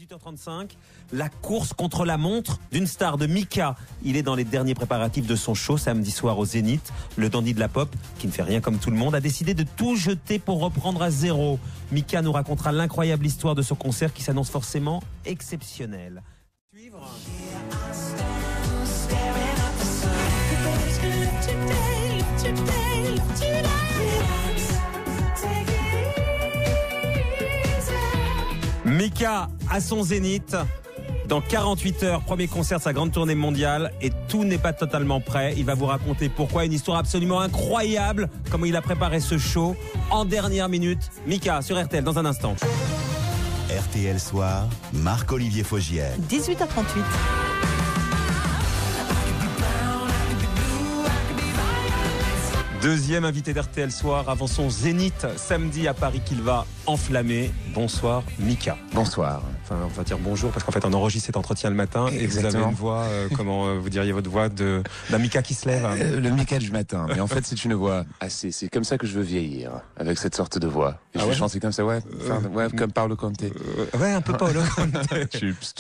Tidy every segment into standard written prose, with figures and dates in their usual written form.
18h35, la course contre la montre d'une star de Mika. Il est dans les derniers préparatifs de son show samedi soir au Zénith. Le dandy de la pop, qui ne fait rien comme tout le monde, a décidé de tout jeter pour reprendre à zéro. Mika nous racontera l'incroyable histoire de ce concert qui s'annonce forcément exceptionnel. Suivre. Mika à son Zénith. Dans 48 heures, premier concert de sa grande tournée mondiale et tout n'est pas totalement prêt. Il va vous raconter pourquoi, une histoire absolument incroyable, comment il a préparé ce show en dernière minute. Mika sur RTL dans un instant. RTL Soir, Marc-Olivier Fogiel. 18h38. Deuxième invité d'RTL Soir avant son Zénith samedi à Paris qu'il va enflammer. Bonsoir Mika. Bonsoir. Enfin, on va dire bonjour parce qu'en fait on enregistre cet entretien le matin. Exactement. Et vous avez une voix, comment vous diriez votre voix d'un Mika qui se lève? Le Mika du matin. Mais en fait c'est une voix assez, c'est comme ça que je veux vieillir, avec cette sorte de voix. Et je vais chanter comme ça, ouais, comme Paolo Conte. Ouais, un peu Paolo Conte. Chups.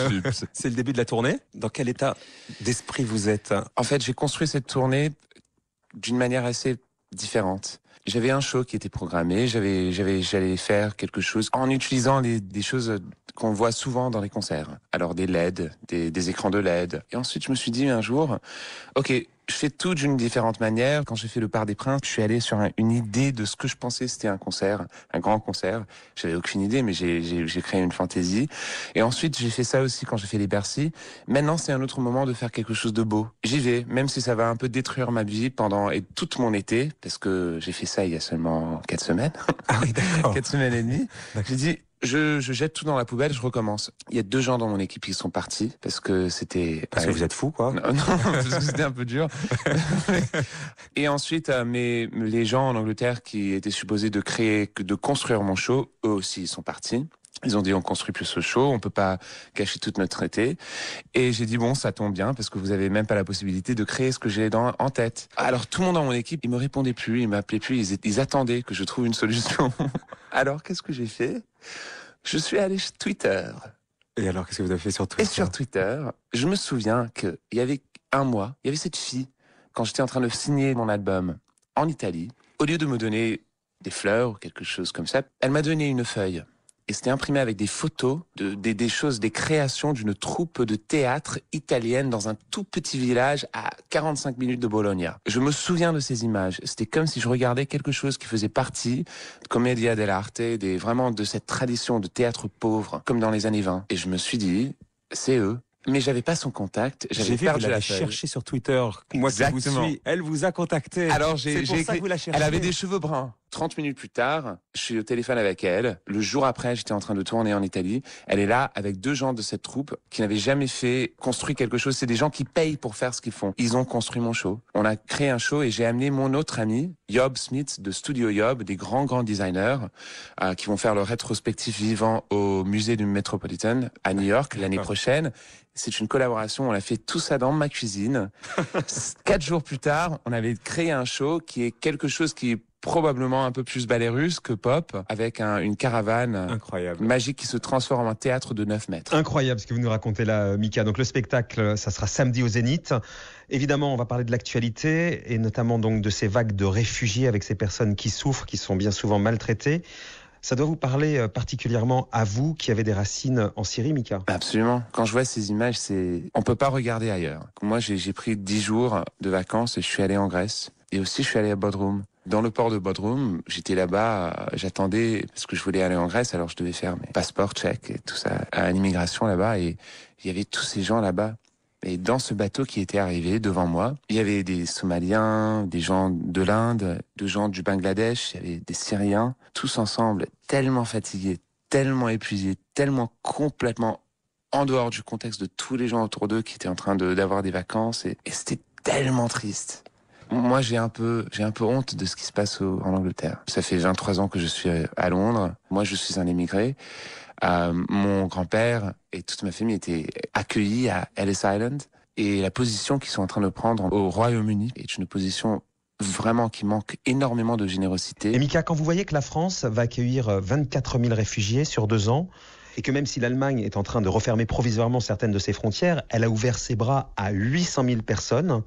C'est le début de la tournée. Dans quel état d'esprit vous êtes? En fait j'ai construit cette tournée d'une manière assez différente. J'avais un show qui était programmé, j'allais faire quelque chose en utilisant des choses qu'on voit souvent dans les concerts. Alors des LED, des écrans de LED. Et ensuite je me suis dit un jour, ok, je fais tout d'une différente manière. Quand j'ai fait le Parc des Princes, je suis allé sur une idée de ce que je pensais c'était un concert, un grand concert. J'avais aucune idée, mais j'ai créé une fantaisie. Et ensuite, j'ai fait ça aussi quand j'ai fait les Bercy. Maintenant, c'est un autre moment de faire quelque chose de beau. J'y vais, même si ça va un peu détruire ma vie et toute mon été, parce que j'ai fait ça il y a seulement 4 semaines. Ah oui, d'accord. 4 semaines et demie. J'ai dit, je jette tout dans la poubelle, je recommence. Il y a 2 gens dans mon équipe qui sont partis parce que c'était... Parce que vous êtes fou, quoi. Non, parce que c'était un peu dur. Et ensuite, les gens en Angleterre qui étaient supposés de construire mon show, eux aussi, ils sont partis. Ils ont dit, on construit plus ce show, on peut pas cacher toute notre été. Et j'ai dit, bon, ça tombe bien, parce que vous avez même pas la possibilité de créer ce que j'ai en tête. Alors, tout le monde dans mon équipe, il me répondait plus, il m'appelait plus, ils attendaient que je trouve une solution. Alors, qu'est-ce que j'ai fait? Je suis allé sur Twitter. Et alors, qu'est-ce que vous avez fait sur Twitter? Et sur Twitter, je me souviens qu'il y avait un mois, il y avait cette fille, quand j'étais en train de signer mon album en Italie, au lieu de me donner des fleurs ou quelque chose comme ça, elle m'a donné une feuille. Et c'était imprimé avec des photos, des choses, des créations d'une troupe de théâtre italienne dans un tout petit village à 45 minutes de Bologna. Je me souviens de ces images. C'était comme si je regardais quelque chose qui faisait partie de Commedia dell'arte, vraiment de cette tradition de théâtre pauvre, comme dans les années 20. Et je me suis dit, c'est eux. Mais j'avais pas son contact, j'avais perdu la feuille. Cherché sur Twitter. Moi, qui vous suis, elle vous a contacté. Alors c'est pour ça que vous la cherchez. Elle avait des cheveux bruns. 30 minutes plus tard, je suis au téléphone avec elle. Le jour après, j'étais en train de tourner en Italie. Elle est là avec 2 gens de cette troupe qui n'avaient jamais construit quelque chose. C'est des gens qui payent pour faire ce qu'ils font. Ils ont construit mon show. On a créé un show et j'ai amené mon autre ami, Yob Smith de Studio Yob, des grands designers qui vont faire leur rétrospectif vivant au musée du Metropolitan à New York l'année prochaine. C'est une collaboration, on a fait tout ça dans ma cuisine. 4 jours plus tard, on avait créé un show qui est quelque chose qui est probablement un peu plus ballet russe que pop, avec une caravane incroyable, magique qui se transforme en théâtre de 9 mètres. Incroyable ce que vous nous racontez là, Mika. Donc le spectacle, ça sera samedi au Zénith. Évidemment, on va parler de l'actualité et notamment donc de ces vagues de réfugiés avec ces personnes qui souffrent, qui sont bien souvent maltraitées. Ça doit vous parler particulièrement à vous qui avez des racines en Syrie, Mika. Absolument. Quand je vois ces images, on peut pas regarder ailleurs. Moi, j'ai pris 10 jours de vacances et je suis allé en Grèce. Et aussi, je suis allé à Bodrum. Dans le port de Bodrum, j'étais là-bas, j'attendais, parce que je voulais aller en Grèce, alors je devais faire mes passeports tchèques et tout ça, à l'immigration là-bas, et il y avait tous ces gens là-bas. Et dans ce bateau qui était arrivé devant moi, il y avait des Somaliens, des gens de l'Inde, des gens du Bangladesh, il y avait des Syriens, tous ensemble, tellement fatigués, tellement épuisés, tellement complètement en dehors du contexte de tous les gens autour d'eux qui étaient en train d'avoir des vacances, et c'était tellement triste. Moi, j'ai un peu honte de ce qui se passe en Angleterre. Ça fait 23 ans que je suis à Londres. Moi, je suis un émigré. Mon grand-père et toute ma famille étaient accueillis à Ellis Island. Et la position qu'ils sont en train de prendre au Royaume-Uni est une position vraiment qui manque énormément de générosité. Et Mika, quand vous voyez que la France va accueillir 24 000 réfugiés sur 2 ans, et que même si l'Allemagne est en train de refermer provisoirement certaines de ses frontières, elle a ouvert ses bras à 800 000 personnes.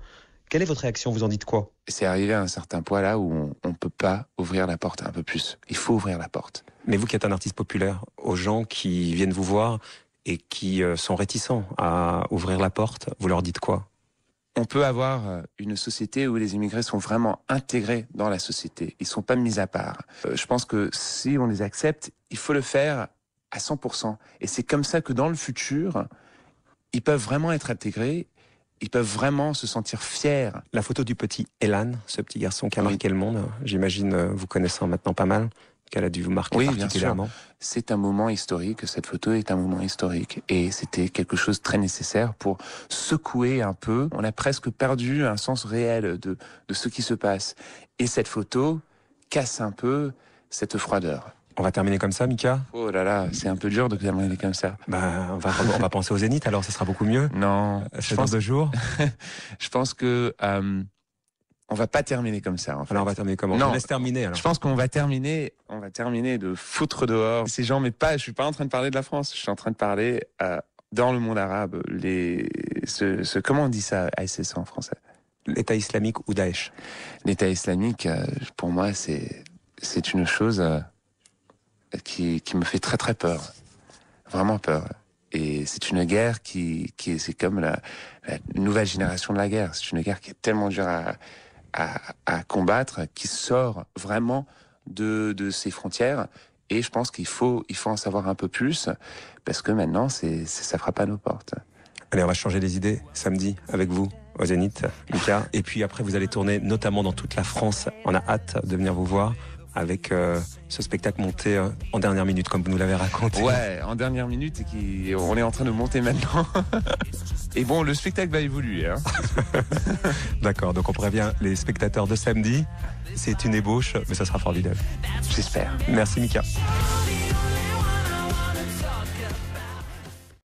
Quelle est votre réaction? Vous en dites quoi? C'est arrivé à un certain point là où on ne peut pas ouvrir la porte un peu plus. Il faut ouvrir la porte. Mais vous qui êtes un artiste populaire, aux gens qui viennent vous voir et qui sont réticents à ouvrir la porte, vous leur dites quoi? On peut avoir une société où les immigrés sont vraiment intégrés dans la société. Ils ne sont pas mis à part. Je pense que si on les accepte, il faut le faire à 100%. Et c'est comme ça que dans le futur, ils peuvent vraiment être intégrés. Ils peuvent vraiment se sentir fiers. La photo du petit Elan, ce petit garçon qui a marqué le monde, j'imagine vous connaissant maintenant pas mal, qu'elle a dû vous marquer particulièrement. Bien sûr. C'est un moment historique, cette photo est un moment historique. Et c'était quelque chose de très nécessaire pour secouer un peu. On a presque perdu un sens réel de ce qui se passe. Et cette photo casse un peu cette froideur. On va terminer comme ça, Mika? Oh là là, c'est un peu dur de terminer comme ça. On va penser au Zénith, alors ça sera beaucoup mieux. Non. C'est dans 2 jours. Je pense que on va pas terminer comme ça. En fait. Alors on va terminer comment? Non. On laisse terminer. Alors. Je pense qu'on va terminer de foutre dehors ces gens, mais pas. Je suis pas en train de parler de la France. Je suis en train de parler dans le monde arabe. Comment on dit ça, ISIS en français? L'État islamique ou Daesh? L'État islamique, pour moi, c'est une chose qui me fait très très peur, vraiment peur. Et c'est une guerre c'est comme la nouvelle génération de la guerre. C'est une guerre qui est tellement dure à combattre, qui sort vraiment de ses frontières. Et je pense qu'il faut en savoir un peu plus, parce que maintenant, ça frappe à nos portes. Allez, on va changer les idées samedi avec vous au Zénith, Mika. Et puis après, vous allez tourner notamment dans toute la France. On a hâte de venir vous voir avec ce spectacle monté en dernière minute, comme vous nous l'avez raconté. Ouais, en dernière minute, et on est en train de monter maintenant. Et bon, le spectacle va évoluer. Hein. D'accord, donc on prévient les spectateurs de samedi. C'est une ébauche, mais ça sera formidable. J'espère. Merci Mika.